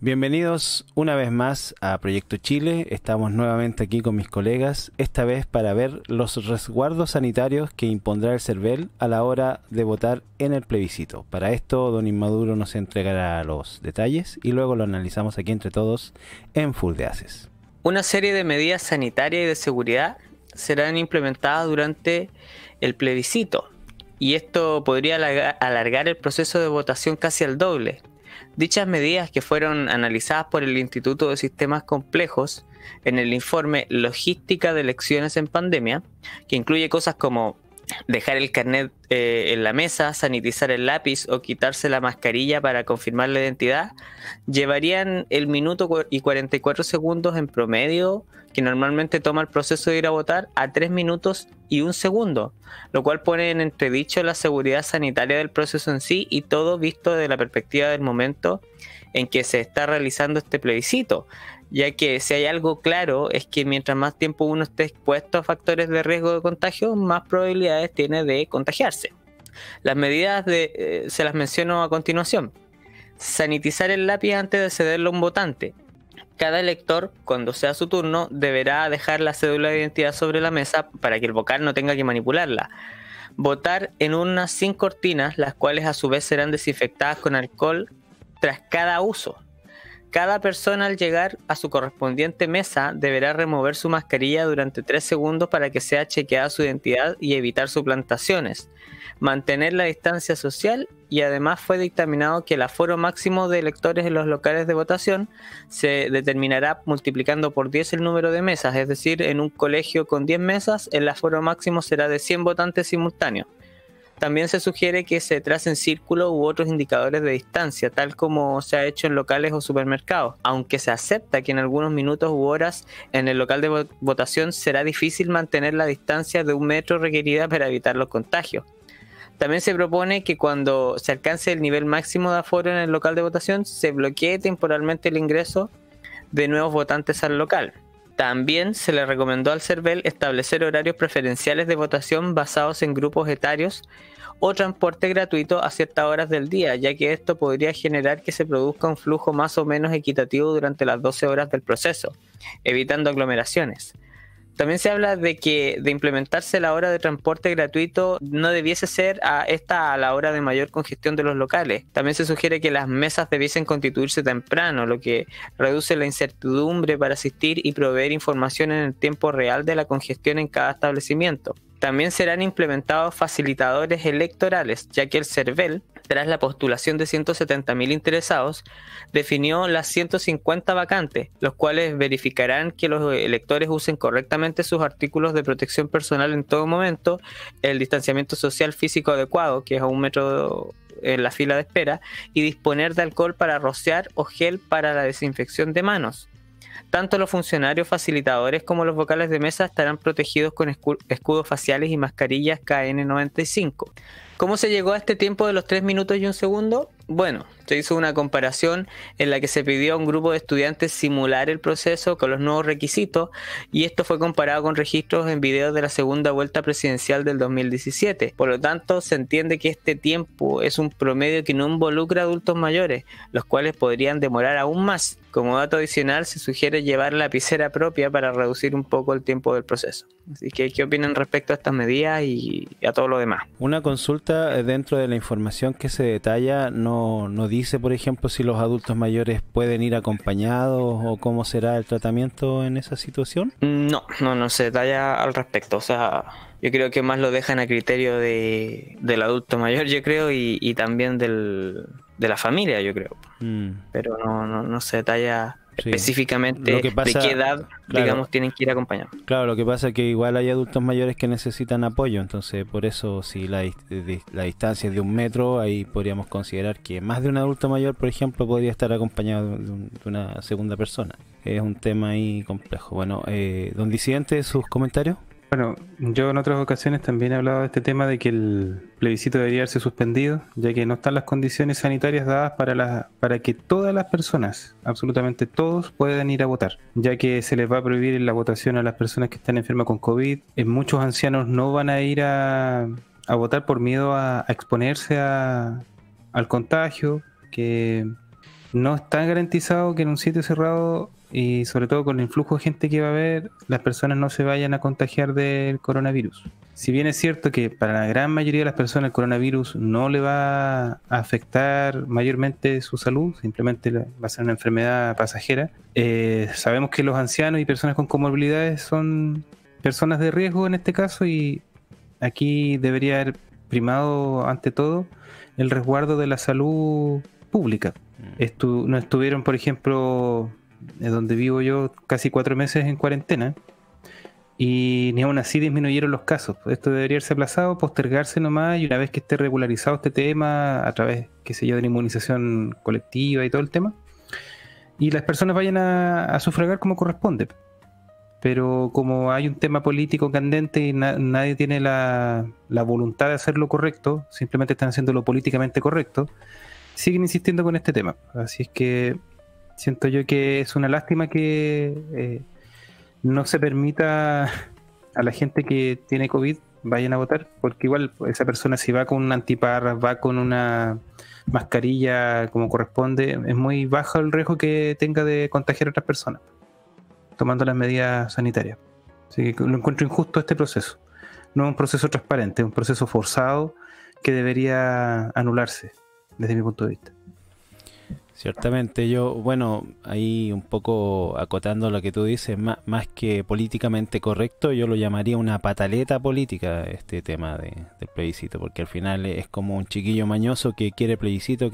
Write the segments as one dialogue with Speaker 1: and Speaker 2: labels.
Speaker 1: Bienvenidos una vez más a Proyecto Chile. Estamos nuevamente aquí con mis colegas, esta vez para ver los resguardos sanitarios que impondrá el CERVEL a la hora de votar en el plebiscito. Para esto, don Inmaduro nos entregará los detalles y luego lo analizamos aquí entre todos en Full de Haces.
Speaker 2: Una serie de medidas sanitarias y de seguridad serán implementadas durante el plebiscito, y esto podría alargar el proceso de votación casi al doble. Dichas medidas, que fueron analizadas por el Instituto de Sistemas Complejos en el informe Logística de Elecciones en Pandemia, que incluye cosas como dejar el carnet en la mesa, sanitizar el lápiz o quitarse la mascarilla para confirmar la identidad, llevarían el minuto y 44 segundos en promedio que normalmente toma el proceso de ir a votar a 3 minutos y 1 segundo, lo cual pone en entredicho la seguridad sanitaria del proceso en sí, y todo visto desde la perspectiva del momento en que se está realizando este plebiscito, ya que si hay algo claro es que mientras más tiempo uno esté expuesto a factores de riesgo de contagio, más probabilidades tiene de contagiarse. Las medidas se las menciono a continuación. Sanitizar el lápiz antes de cederlo a un votante. Cada elector, cuando sea su turno, deberá dejar la cédula de identidad sobre la mesa para que el vocal no tenga que manipularla. Votar en urnas sin cortinas, las cuales a su vez serán desinfectadas con alcohol tras cada uso. Cada persona, al llegar a su correspondiente mesa, deberá remover su mascarilla durante 3 segundos para que sea chequeada su identidad y evitar suplantaciones. Mantener la distancia social, y además fue dictaminado que el aforo máximo de electores en los locales de votación se determinará multiplicando por 10 el número de mesas, es decir, en un colegio con 10 mesas, el aforo máximo será de 100 votantes simultáneos. También se sugiere que se tracen círculos u otros indicadores de distancia, tal como se ha hecho en locales o supermercados, aunque se acepta que en algunos minutos u horas en el local de votación será difícil mantener la distancia de 1 metro requerida para evitar los contagios. También se propone que cuando se alcance el nivel máximo de aforo en el local de votación, se bloquee temporalmente el ingreso de nuevos votantes al local. También se le recomendó al CERVEL establecer horarios preferenciales de votación basados en grupos etarios o transporte gratuito a ciertas horas del día, ya que esto podría generar que se produzca un flujo más o menos equitativo durante las 12 horas del proceso, evitando aglomeraciones. También se habla de implementarse la hora de transporte gratuito no debiese ser a la hora de mayor congestión de los locales. También se sugiere que las mesas debiesen constituirse temprano, lo que reduce la incertidumbre para asistir y proveer información en el tiempo real de la congestión en cada establecimiento. También serán implementados facilitadores electorales, ya que el CERVEL, tras la postulación de 170.000 interesados, definió las 150 vacantes, los cuales verificarán que los electores usen correctamente sus artículos de protección personal en todo momento, el distanciamiento social físico adecuado, que es a 1 metro en la fila de espera, y disponer de alcohol para rociar o gel para la desinfección de manos. Tanto los funcionarios facilitadores como los vocales de mesa estarán protegidos con escudos faciales y mascarillas KN95. ¿Cómo se llegó a este tiempo de los 3 minutos y 1 segundo? Bueno, se hizo una comparación en la que se pidió a un grupo de estudiantes simular el proceso con los nuevos requisitos, y esto fue comparado con registros en videos de la segunda vuelta presidencial del 2017. Por lo tanto, se entiende que este tiempo es un promedio que no involucra a adultos mayores, los cuales podrían demorar aún más. Como dato adicional, se sugiere llevar lapicera propia para reducir un poco el tiempo del proceso. Así que, ¿qué opinan respecto a estas medidas y a todo lo demás?
Speaker 1: Una consulta: dentro de la información que se detalla, no dice, por ejemplo, si los adultos mayores pueden ir acompañados o cómo será el tratamiento en esa situación.
Speaker 2: No se detalla al respecto. O sea, yo creo que más lo dejan a criterio del adulto mayor, yo creo, y también de la familia, yo creo. Pero no se detalla específicamente de qué edad, claro, digamos, tienen que ir acompañados.
Speaker 1: Claro, lo que pasa es que igual hay adultos mayores que necesitan apoyo, entonces por eso si la distancia es de 1 metro, ahí podríamos considerar que más de un adulto mayor, por ejemplo, podría estar acompañado de una segunda persona. Es un tema ahí complejo. Bueno, don Disidente, ¿sus comentarios?
Speaker 3: Bueno, yo en otras ocasiones también he hablado de este tema de que el plebiscito debería ser suspendido, ya que no están las condiciones sanitarias dadas para que todas las personas, absolutamente todos, puedan ir a votar, ya que se les va a prohibir la votación a las personas que están enfermas con COVID. Muchos ancianos no van a ir a votar por miedo a exponerse al contagio, que no está garantizado que en un sitio cerrado, y sobre todo con el flujo de gente que va a haber, las personas no se vayan a contagiar del coronavirus. Si bien es cierto que para la gran mayoría de las personas el coronavirus no le va a afectar mayormente su salud, simplemente va a ser una enfermedad pasajera, sabemos que los ancianos y personas con comorbilidades son personas de riesgo en este caso, y aquí debería haber primado ante todo el resguardo de la salud pública. No estuvieron, por ejemplo, donde vivo yo, casi 4 meses en cuarentena, y ni aún así disminuyeron los casos. Esto debería ser aplazado, postergarse nomás, y una vez que esté regularizado este tema, a través, qué sé yo, de la inmunización colectiva y todo el tema, y las personas vayan a sufragar como corresponde. Pero como hay un tema político candente y nadie tiene la voluntad de hacer lo correcto, simplemente están haciendo lo políticamente correcto, siguen insistiendo con este tema. Así es que siento yo que es una lástima que no se permita a la gente que tiene COVID vayan a votar, porque igual esa persona, si va con un antiparras, va con una mascarilla como corresponde, es muy bajo el riesgo que tenga de contagiar a otras personas, tomando las medidas sanitarias. Así que lo encuentro injusto este proceso. No es un proceso transparente, es un proceso forzado que debería anularse desde mi punto de vista.
Speaker 1: Ciertamente, yo, bueno, ahí un poco acotando lo que tú dices, más que políticamente correcto, yo lo llamaría una pataleta política, este tema del plebiscito, porque al final es como un chiquillo mañoso que quiere plebiscito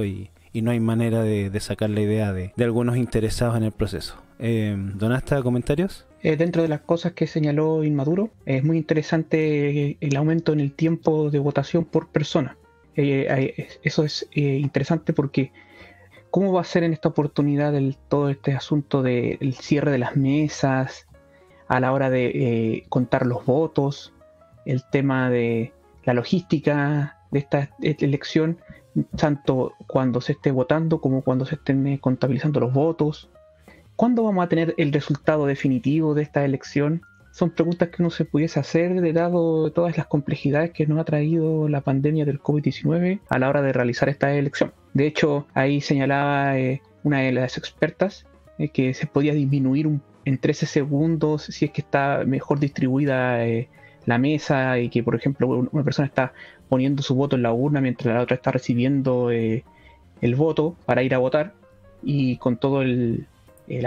Speaker 1: y no hay manera de sacar la idea de algunos interesados en el proceso. ¿Donasta, comentarios?
Speaker 4: Dentro de las cosas que señaló Inmaduro, es muy interesante el aumento en el tiempo de votación por persona. Eso es interesante porque ¿cómo va a ser en esta oportunidad todo este asunto del cierre de las mesas, a la hora de contar los votos, el tema de la logística de esta elección, tanto cuando se esté votando como cuando se estén contabilizando los votos? ¿Cuándo vamos a tener el resultado definitivo de esta elección? Son preguntas que uno se pudiese hacer, dado todas las complejidades que nos ha traído la pandemia del COVID-19 a la hora de realizar esta elección. De hecho, ahí señalaba una de las expertas que se podía disminuir en 13 segundos si es que está mejor distribuida la mesa, y que, por ejemplo, una persona está poniendo su voto en la urna mientras la otra está recibiendo el voto para ir a votar, y con todo el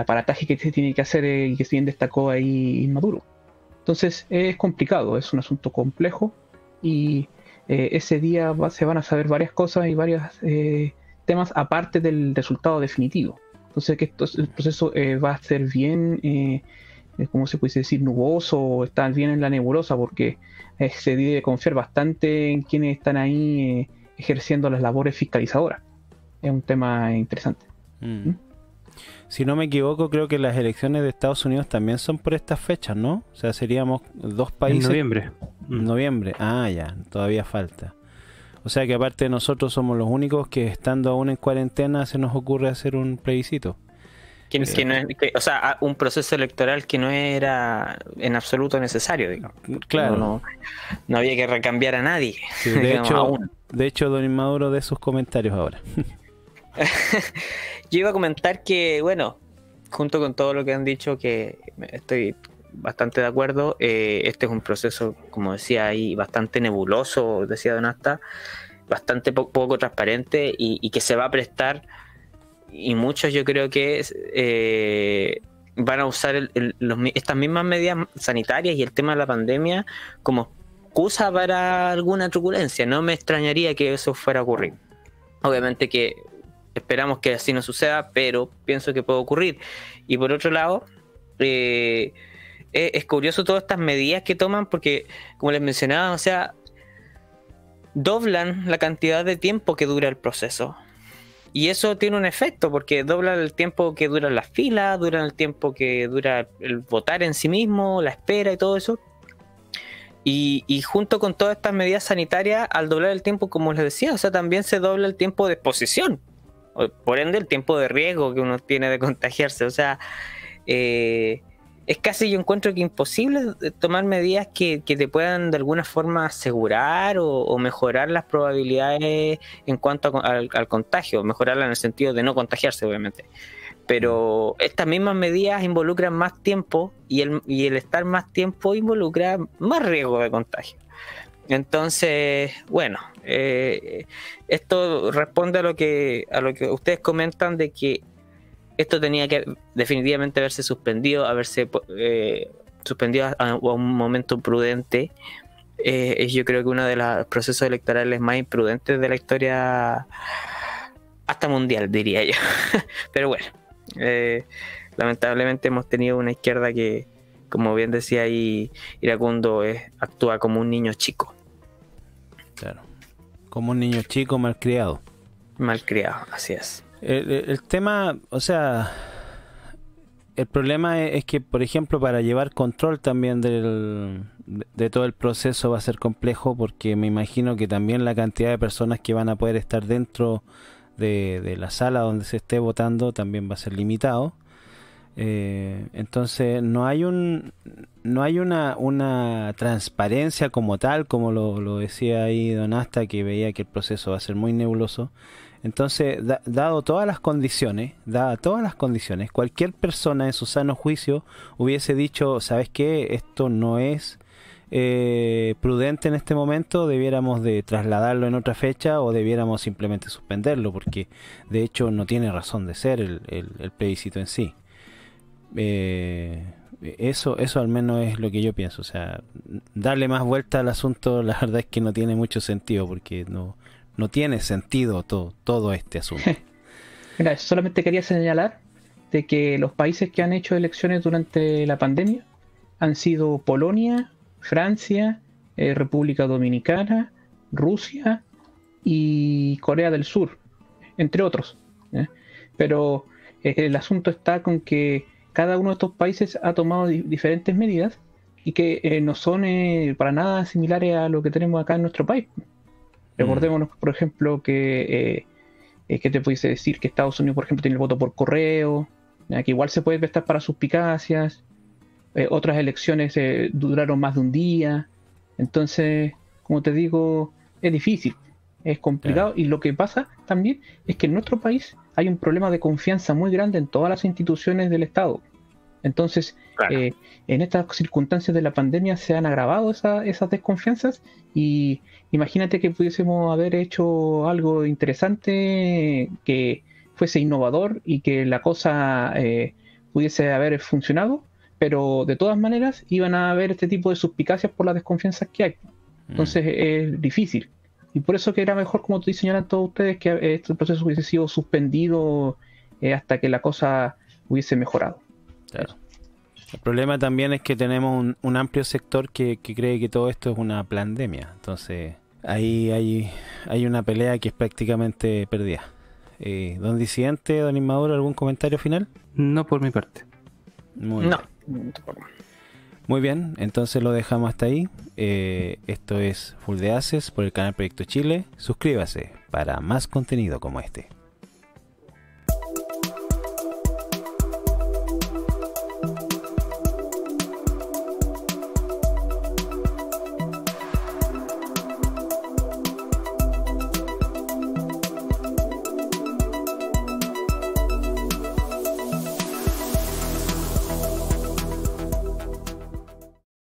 Speaker 4: aparataje que se tiene que hacer y que bien destacó ahí Inmaduro. Entonces es complicado, es un asunto complejo, y ese día se van a saber varias cosas y varios temas aparte del resultado definitivo. Entonces que el proceso va a ser bien, ¿cómo se puede decir? Nuboso, o estar bien en la nebulosa, porque se debe confiar bastante en quienes están ahí ejerciendo las labores fiscalizadoras. Es un tema interesante. ¿Mm?
Speaker 1: Si no me equivoco, creo que las elecciones de Estados Unidos también son por estas fechas, ¿no? O sea, seríamos 2 países.
Speaker 3: En noviembre.
Speaker 1: Noviembre, ya, todavía falta. O sea que aparte de nosotros somos los únicos que, estando aún en cuarentena, se nos ocurre hacer un plebiscito.
Speaker 2: O sea, un proceso electoral que no era en absoluto necesario, digamos.
Speaker 1: Claro.
Speaker 2: No había que recambiar a nadie.
Speaker 1: Sí, de hecho, don Inmaduro, de sus comentarios ahora.
Speaker 2: Yo iba a comentar que, bueno, junto con todo lo que han dicho, que estoy bastante de acuerdo, este es un proceso, como decía ahí, bastante nebuloso, decía Donasta, bastante poco transparente, y que se va a prestar, y muchos yo creo que van a usar estas mismas medidas sanitarias y el tema de la pandemia como excusa para alguna truculencia. No me extrañaría que eso fuera a ocurrir. Obviamente que esperamos que así no suceda, pero pienso que puede ocurrir. Y por otro lado, es curioso todas estas medidas que toman, porque, como les mencionaba, o sea, doblan la cantidad de tiempo que dura el proceso. Y eso tiene un efecto, porque doblan el tiempo que dura las filas, duran el tiempo que dura el votar en sí mismo, la espera y todo eso. Y junto con todas estas medidas sanitarias, al doblar el tiempo, como les decía, o sea, también se dobla el tiempo de exposición. Por ende, el tiempo de riesgo que uno tiene de contagiarse. O sea, es casi, yo encuentro que imposible tomar medidas que te puedan de alguna forma asegurar o mejorar las probabilidades en cuanto al contagio, mejorarla en el sentido de no contagiarse, obviamente. Pero estas mismas medidas involucran más tiempo y el estar más tiempo involucra más riesgo de contagio. Entonces, bueno, esto responde a lo que ustedes comentan, de que esto tenía que definitivamente haberse suspendido a un momento prudente. Yo creo que uno de los procesos electorales más imprudentes de la historia, hasta mundial, diría yo. Pero bueno, lamentablemente hemos tenido una izquierda que, como bien decía ahí Iracundo, actúa como un niño chico.
Speaker 1: Claro, como un niño chico malcriado.
Speaker 2: Malcriado, así es.
Speaker 1: El tema, o sea, el problema es que, por ejemplo, para llevar control también de todo el proceso va a ser complejo, porque me imagino que también la cantidad de personas que van a poder estar dentro de la sala donde se esté votando también va a ser limitado. Entonces no hay una transparencia como tal, como lo decía ahí Don Asta, que veía que el proceso va a ser muy nebuloso. Entonces, dado todas las condiciones, cualquier persona en su sano juicio hubiese dicho, ¿sabes qué? Esto no es prudente en este momento, debiéramos de trasladarlo en otra fecha o debiéramos simplemente suspenderlo, porque de hecho no tiene razón de ser el plebiscito en sí. Eso al menos es lo que yo pienso. O sea, darle más vuelta al asunto, la verdad es que no tiene mucho sentido, porque no tiene sentido todo este asunto.
Speaker 4: Mira, solamente quería señalar de que los países que han hecho elecciones durante la pandemia han sido Polonia, Francia, República Dominicana, Rusia y Corea del Sur, entre otros. Pero el asunto está con que cada uno de estos países ha tomado diferentes medidas y que no son para nada similares a lo que tenemos acá en nuestro país. Recordémonos, por ejemplo, que te pudiese decir que Estados Unidos, por ejemplo, tiene el voto por correo, que igual se puede prestar para suspicacias. Otras elecciones duraron más de un día. Entonces, como te digo, es difícil, es complicado. Claro. Y lo que pasa también es que en nuestro país hay un problema de confianza muy grande en todas las instituciones del Estado. Entonces, claro, en estas circunstancias de la pandemia se han agravado esas desconfianzas, y imagínate que pudiésemos haber hecho algo interesante que fuese innovador y que la cosa pudiese haber funcionado, pero de todas maneras iban a haber este tipo de suspicacias por las desconfianzas que hay. Entonces es difícil. Y por eso que era mejor, como señalan todos ustedes, que este proceso hubiese sido suspendido hasta que la cosa hubiese mejorado.
Speaker 1: Claro. El problema también es que tenemos un amplio sector que cree que todo esto es una pandemia. Entonces ahí hay una pelea que es prácticamente perdida. Don Disidente, Don Inmaduro, ¿algún comentario final?
Speaker 3: No por mi parte.
Speaker 1: Muy bien, entonces lo dejamos hasta ahí. Esto es Full de Haces por el canal Proyecto Chile. Suscríbase para más contenido como este.